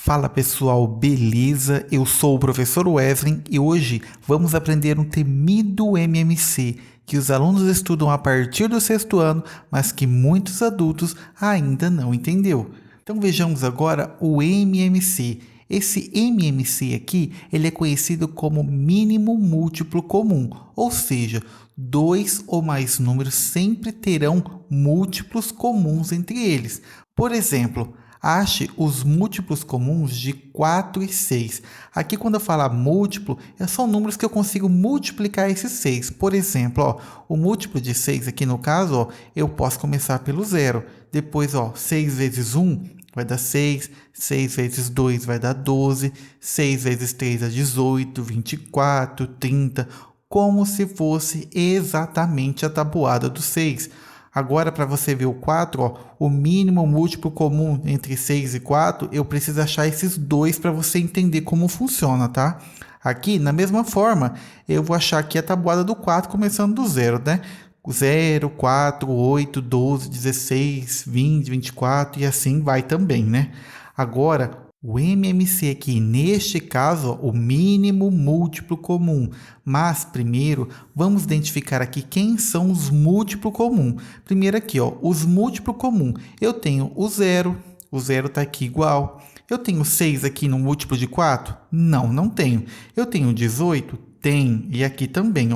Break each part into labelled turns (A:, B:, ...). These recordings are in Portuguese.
A: Fala pessoal, beleza? Eu sou o professor Wesley e hoje vamos aprender um temido MMC que os alunos estudam a partir do sexto ano, mas que muitos adultos ainda não entendeu. Então vejamos agora o MMC. Esse MMC aqui, ele é conhecido como mínimo múltiplo comum, ou seja, dois ou mais números sempre terão múltiplos comuns entre eles. Por exemplo, ache os múltiplos comuns de 4 e 6. Aqui, quando eu falar múltiplo, são números que eu consigo multiplicar esses 6. Por exemplo, o múltiplo de 6 aqui no caso, eu posso começar pelo 0. Depois, 6 vezes 1 vai dar 6. 6 vezes 2 vai dar 12. 6 vezes 3 é 18, 24, 30. Como se fosse exatamente a tabuada do 6. Agora, para você ver o 4, o mínimo múltiplo comum entre 6 e 4, eu preciso achar esses dois para você entender como funciona, tá? Aqui, na mesma forma, eu vou achar aqui a tabuada do 4 começando do 0, né? 0, 4, 8, 12, 16, 20, 24 e assim vai também, né? Agora, o MMC aqui, neste caso, o mínimo múltiplo comum. Mas, primeiro, vamos identificar aqui quem são os múltiplos comuns. Primeiro aqui, os múltiplos comuns. Eu tenho o 0 está aqui igual. Eu tenho 6 aqui no múltiplo de 4? Não tenho. Eu tenho 18? Tem. E aqui também,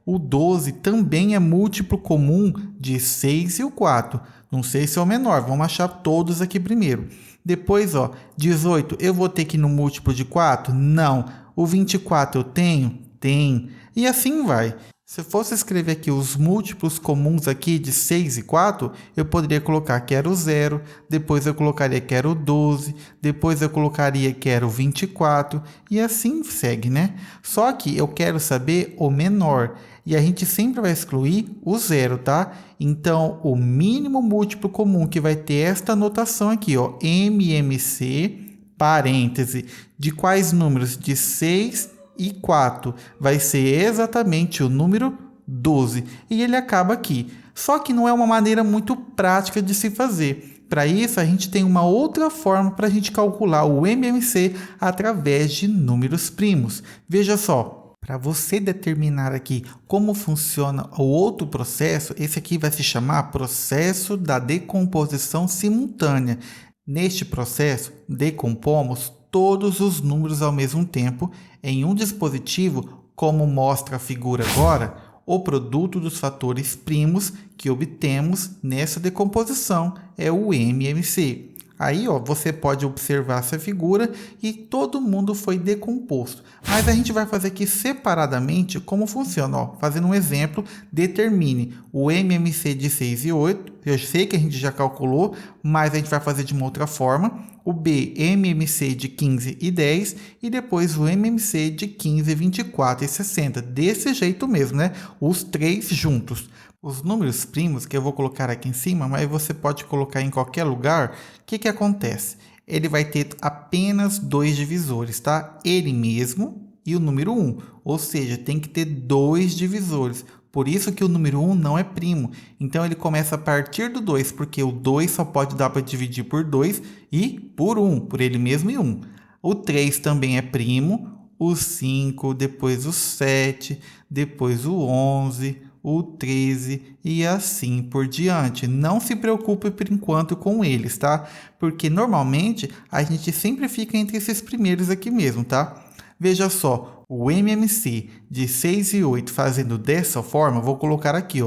A: o 12 também é múltiplo comum de 6 e o 4. Não sei se é o menor, vamos achar todos aqui primeiro. Depois, 18, eu vou ter que ir no múltiplo de 4? Não. O 24 eu tenho? Tem. E assim vai. Se eu fosse escrever aqui os múltiplos comuns aqui de 6 e 4, eu poderia colocar que era o 0, depois eu colocaria que era o 12, depois eu colocaria que era o 24, e assim segue, né? Só que eu quero saber o menor, e a gente sempre vai excluir o 0, tá? Então, o mínimo múltiplo comum que vai ter esta notação aqui, MMC, parêntese, de quais números? De 6 e 4 vai ser exatamente o número 12 e ele acaba aqui. Só que não é uma maneira muito prática de se fazer. Para isso, a gente tem uma outra forma para a gente calcular o MMC através de números primos. Veja só, para você determinar aqui como funciona o outro processo, esse aqui vai se chamar processo da decomposição simultânea. Neste processo, decompomos todos os números ao mesmo tempo em um dispositivo, como mostra a figura agora, o produto dos fatores primos que obtemos nessa decomposição é o MMC. Aí, você pode observar essa figura e todo mundo foi decomposto. Mas a gente vai fazer aqui separadamente como funciona. Fazendo um exemplo, determine o MMC de 6 e 8. Eu sei que a gente já calculou, mas a gente vai fazer de uma outra forma. O B, MMC de 15 e 10 e depois o MMC de 15, 24 e 60. Desse jeito mesmo, né? Os três juntos. Os números primos, que eu vou colocar aqui em cima, mas você pode colocar em qualquer lugar, o que acontece? Ele vai ter apenas dois divisores, tá? Ele mesmo e o número 1, ou seja, tem que ter dois divisores. Por isso que o número 1 não é primo. Então, ele começa a partir do 2, porque o 2 só pode dar para dividir por 2 e por 1, por ele mesmo e 1. O 3 também é primo, o 5, depois o 7, depois o 11, o 13 e assim por diante. Não se preocupe por enquanto com eles, tá? Porque normalmente a gente sempre fica entre esses primeiros aqui mesmo, tá? Veja só, o MMC de 6 e 8 fazendo dessa forma, vou colocar aqui,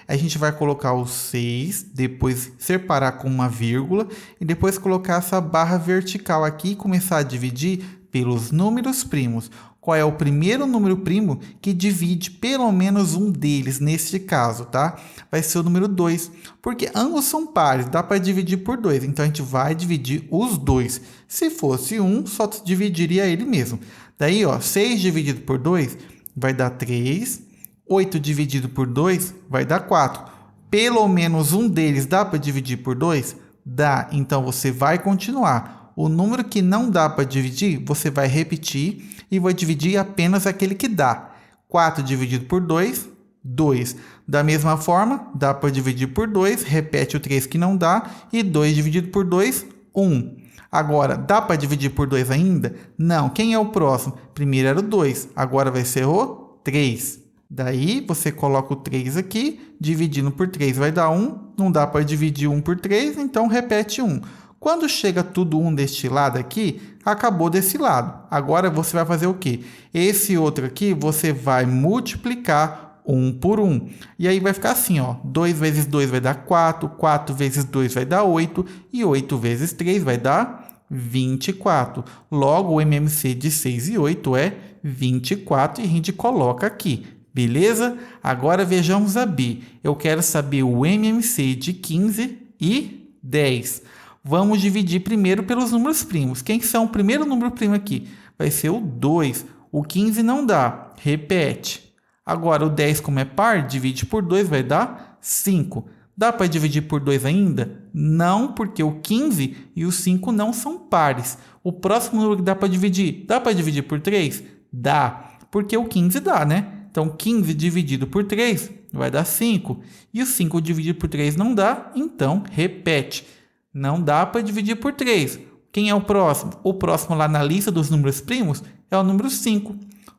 A: A gente vai colocar o 6, depois separar com uma vírgula e depois colocar essa barra vertical aqui e começar a dividir pelos números primos. Qual é o primeiro número primo que divide pelo menos um deles, neste caso, tá? Vai ser o número 2, porque ambos são pares, dá para dividir por 2, então a gente vai dividir os dois. Se fosse 1, só dividiria ele mesmo. Daí, 6 dividido por 2 vai dar 3, 8 dividido por 2 vai dar 4. Pelo menos um deles dá para dividir por 2? Dá, então você vai continuar. O número que não dá para dividir, você vai repetir e vai dividir apenas aquele que dá. 4 dividido por 2, 2. Da mesma forma, dá para dividir por 2, repete o 3 que não dá, e 2 dividido por 2, 1. Agora, dá para dividir por 2 ainda? Não. Quem é o próximo? Primeiro era o 2, agora vai ser o 3. Daí, você coloca o 3 aqui, dividindo por 3 vai dar 1. Não dá para dividir 1 por 3, então repete 1. Quando chega tudo 1 deste lado aqui, acabou desse lado. Agora, você vai fazer o quê? Esse outro aqui, você vai multiplicar 1 por 1. E aí vai ficar assim, ó. 2 vezes 2 vai dar 4, 4 vezes 2 vai dar 8, e 8 vezes 3 vai dar 24. Logo, o MMC de 6 e 8 é 24 e a gente coloca aqui. Beleza? Agora vejamos a B. Eu quero saber o MMC de 15 e 10. Vamos dividir primeiro pelos números primos. Quem são o primeiro número primo aqui? Vai ser o 2. O 15 não dá. Repete. Agora, o 10, como é par, divide por 2, vai dar 5. Dá para dividir por 2 ainda? Não, porque o 15 e o 5 não são pares. O próximo número que dá para dividir? Dá para dividir por 3? Dá, porque o 15 dá, né? Então, 15 dividido por 3 vai dar 5. E o 5 dividido por 3 não dá, então repete. Não dá para dividir por 3. Quem é o próximo? O próximo lá na lista dos números primos é o número 5.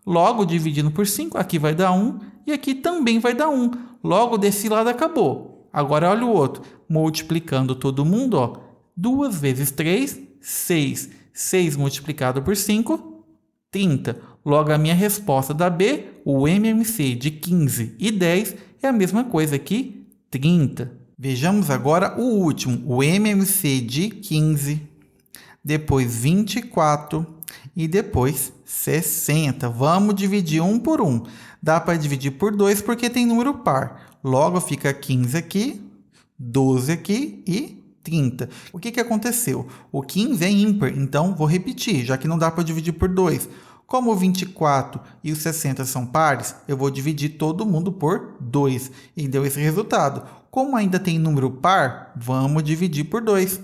A: Logo, dividindo por 5, aqui vai dar 1 e aqui também vai dar 1. Logo, desse lado acabou. Agora, olha o outro. Multiplicando todo mundo, ó. 2 vezes 3, 6. 6 multiplicado por 5, 30. Logo, a minha resposta da B, o MMC de 15 e 10, é a mesma coisa que 30. Vejamos agora o último, o MMC de 15, depois 24 e depois 60. Vamos dividir 1 por 1. Dá para dividir por 2 porque tem número par. Logo, fica 15 aqui, 12 aqui e 30. O que aconteceu? O 15 é ímpar, então vou repetir, já que não dá para dividir por 2. Como o 24 e o 60 são pares, eu vou dividir todo mundo por 2 e deu esse resultado. Como ainda tem número par, vamos dividir por 2.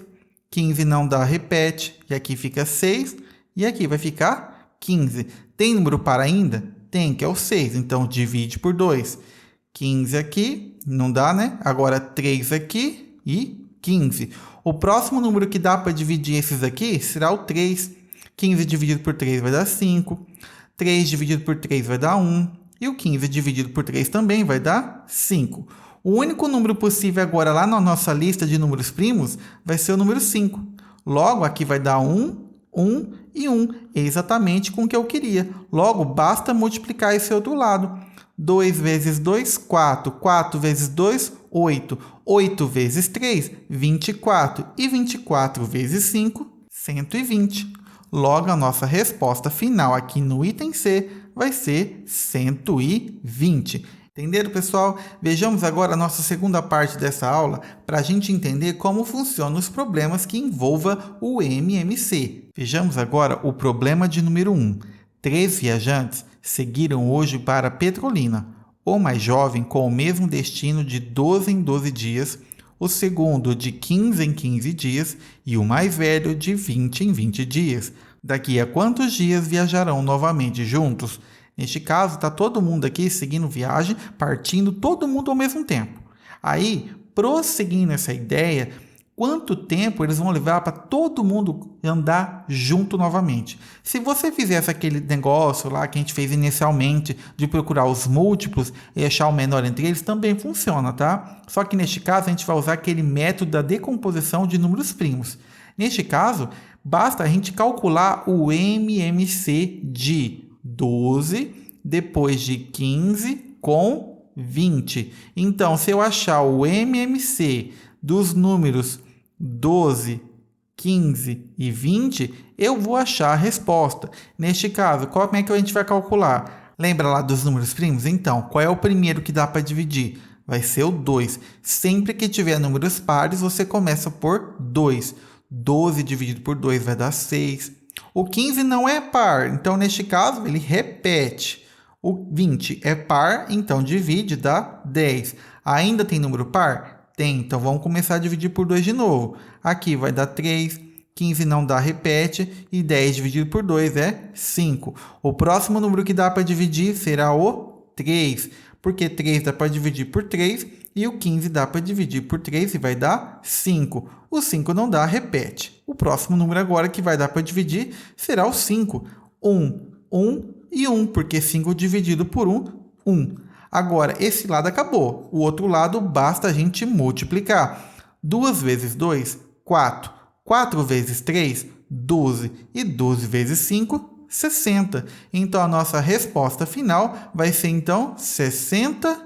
A: 15 não dá, repete, e aqui fica 6 e aqui vai ficar 15. Tem número par ainda? Tem, que é o 6, então divide por 2. 15 aqui, não dá, né? Agora 3 aqui e 15. O próximo número que dá para dividir esses aqui será o 3. 15 dividido por 3 vai dar 5. 3 dividido por 3 vai dar 1. E o 15 dividido por 3 também vai dar 5. O único número possível agora lá na nossa lista de números primos vai ser o número 5. Logo, aqui vai dar 1, 1 e 1. É exatamente com o que eu queria. Logo, basta multiplicar esse outro lado. 2 vezes 2, 4. 4 vezes 2, 8. 8 vezes 3, 24. E 24 vezes 5, 120. Logo, a nossa resposta final aqui no item C vai ser 120. Entenderam, pessoal? Vejamos agora a nossa segunda parte dessa aula para a gente entender como funcionam os problemas que envolvam o MMC. Vejamos agora o problema de número 1. 3 viajantes seguiram hoje para Petrolina. O mais jovem com o mesmo destino de 12 em 12 dias, o segundo de 15 em 15 dias e o mais velho de 20 em 20 dias. Daqui a quantos dias viajarão novamente juntos? Neste caso, está todo mundo aqui seguindo viagem, partindo todo mundo ao mesmo tempo. Aí, prosseguindo essa ideia, quanto tempo eles vão levar para todo mundo andar junto novamente? Se você fizesse aquele negócio lá que a gente fez inicialmente de procurar os múltiplos e achar o menor entre eles, também funciona, tá? Só que neste caso a gente vai usar aquele método da decomposição de números primos. Neste caso, basta a gente calcular o MMC de 12, depois de 15 com 20. Então, se eu achar o MMC dos números 12, 15 e 20, eu vou achar a resposta. Neste caso, como é que a gente vai calcular? Lembra lá dos números primos? Então, qual é o primeiro que dá para dividir? Vai ser o 2. Sempre que tiver números pares, você começa por 2. 12 dividido por 2 vai dar 6. O 15 não é par, então neste caso ele repete. O 20 é par, então divide, dá 10. Ainda tem número par? Tem, então vamos começar a dividir por 2 de novo. Aqui vai dar 3, 15 não dá, repete, e 10 dividido por 2 é 5. O próximo número que dá para dividir será o 3. porque 3 dá para dividir por 3 e o 15 dá para dividir por 3 e vai dar 5. O 5 não dá, repete. O próximo número agora que vai dar para dividir será o 5. 1, 1 e 1, porque 5 dividido por 1, 1. Agora, esse lado acabou. O outro lado basta a gente multiplicar. 2 vezes 2, 4. 4 vezes 3, 12. E 12 vezes 5, 60. Então, a nossa resposta final vai ser, então, 60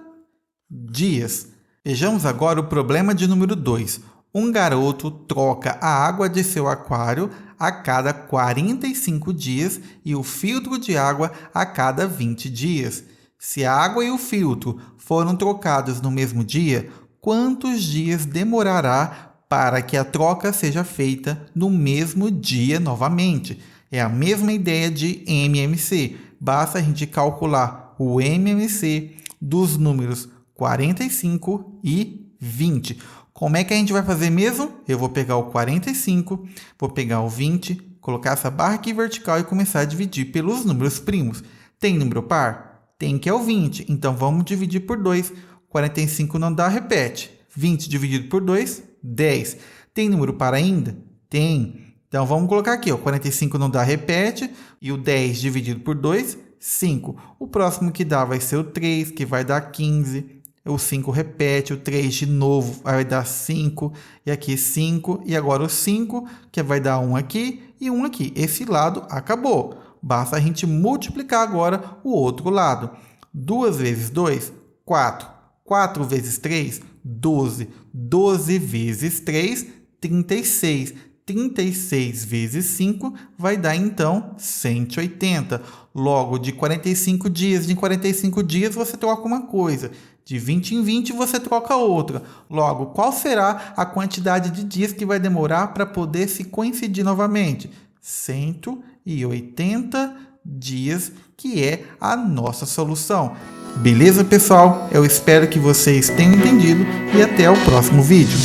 A: dias. Vejamos agora o problema de número 2. Um garoto troca a água de seu aquário a cada 45 dias e o filtro de água a cada 20 dias. Se a água e o filtro foram trocados no mesmo dia, quantos dias demorará para que a troca seja feita no mesmo dia novamente? É a mesma ideia de MMC. Basta a gente calcular o MMC dos números 45 e 20. Como é que a gente vai fazer mesmo? Eu vou pegar o 45, vou pegar o 20, colocar essa barra aqui vertical e começar a dividir pelos números primos. Tem número par? Tem, que é o 20. Então, vamos dividir por 2. 45 não dá, repete. 20 dividido por 2, 10. Tem número par ainda? Tem. Então, vamos colocar aqui, ó. 45 não dá, repete. E o 10 dividido por 2, 5. O próximo que dá vai ser o 3, que vai dar 15. O 5 repete, o 3 de novo vai dar 5. E aqui 5. E agora o 5, que vai dar 1 aqui e 1 aqui. Esse lado acabou. Basta a gente multiplicar agora o outro lado. 2 vezes 2, 4. 4 vezes 3, 12. 12 vezes 3, 36. 36 vezes 5 vai dar, então, 180. Logo, de 45 dias, em 45 dias você troca uma coisa. De 20 em 20 você troca outra. Logo, qual será a quantidade de dias que vai demorar para poder se coincidir novamente? 180 dias, que é a nossa solução. Beleza, pessoal? Eu espero que vocês tenham entendido e até o próximo vídeo.